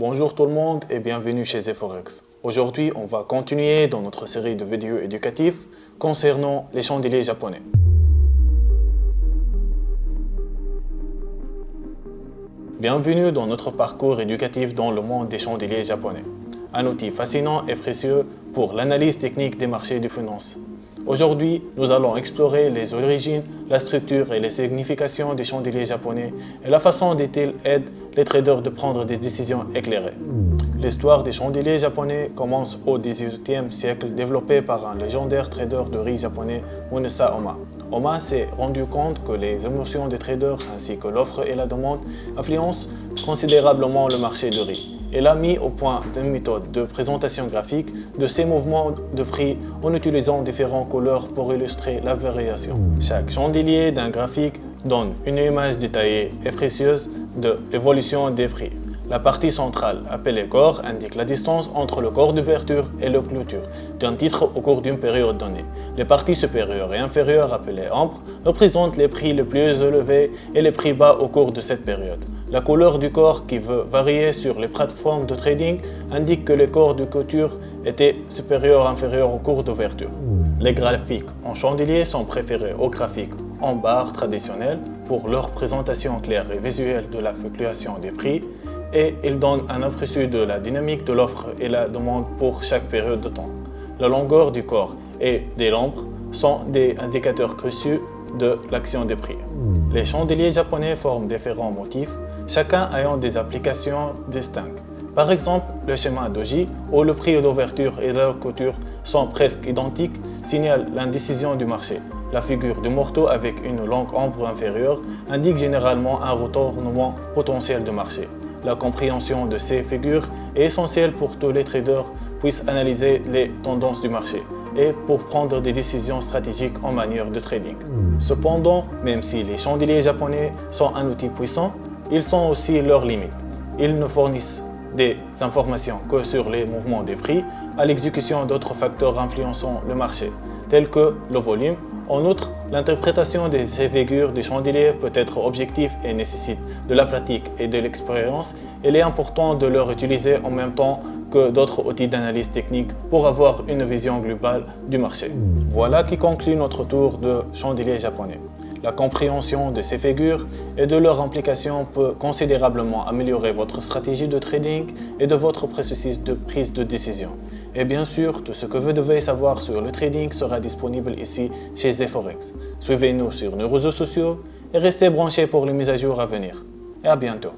Bonjour tout le monde et bienvenue chez Zeforex. Aujourd'hui, on va continuer dans notre série de vidéos éducatives concernant les chandeliers japonais. Bienvenue dans notre parcours éducatif dans le monde des chandeliers japonais. Un outil fascinant et précieux pour l'analyse technique des marchés de finances. Aujourd'hui, nous allons explorer les origines, la structure et les significations des chandeliers japonais et la façon dont ils aident les traders de prendre des décisions éclairées. L'histoire des chandeliers japonais commence au XVIIIe siècle, développée par un légendaire trader de riz japonais, Munesa Oma. Oma s'est rendu compte que les émotions des traders ainsi que l'offre et la demande influencent considérablement le marché de riz. Elle a mis au point une méthode de présentation graphique de ces mouvements de prix en utilisant différentes couleurs pour illustrer la variation. Chaque chandelier d'un graphique donne une image détaillée et précieuse de l'évolution des prix. La partie centrale, appelée corps, indique la distance entre le corps d'ouverture et le clôture d'un titre au cours d'une période donnée. Les parties supérieures et inférieures, appelées ampres, représentent les prix les plus élevés et les prix bas au cours de cette période. La couleur du corps, qui veut varier sur les plateformes de trading, indique que les corps de clôture étaient supérieurs ou inférieurs au cours d'ouverture. Les graphiques en chandelier sont préférés aux graphiques en barre traditionnels pour leur présentation claire et visuelle de la fluctuation des prix, et ils donnent un aperçu de la dynamique de l'offre et la demande pour chaque période de temps. La longueur du corps et des lampes sont des indicateurs cruciaux de l'action des prix. Les chandeliers japonais forment différents motifs, chacun ayant des applications distinctes. Par exemple, le schéma doji, où le prix d'ouverture et de clôture sont presque identiques, signale l'indécision du marché. La figure du morteau avec une longue ombre inférieure indique généralement un retournement potentiel du marché. La compréhension de ces figures est essentielle pour que tous les traders puissent analyser les tendances du marché et pour prendre des décisions stratégiques en matière de trading. Cependant, même si les chandeliers japonais sont un outil puissant, ils ont aussi leurs limites. Ils ne fournissent des informations que sur les mouvements des prix à l'exécution d'autres facteurs influençant le marché, tels que le volume. En outre, l'interprétation de ces figures des chandeliers peut être objective et nécessite de la pratique et de l'expérience. Il est important de leur utiliser en même temps que d'autres outils d'analyse technique pour avoir une vision globale du marché. Voilà qui conclut notre tour de chandeliers japonais. La compréhension de ces figures et de leur implication peut considérablement améliorer votre stratégie de trading et de votre processus de prise de décision. Et bien sûr, tout ce que vous devez savoir sur le trading sera disponible ici chez Zeforex. Suivez-nous sur nos réseaux sociaux et restez branchés pour les mises à jour à venir. Et à bientôt.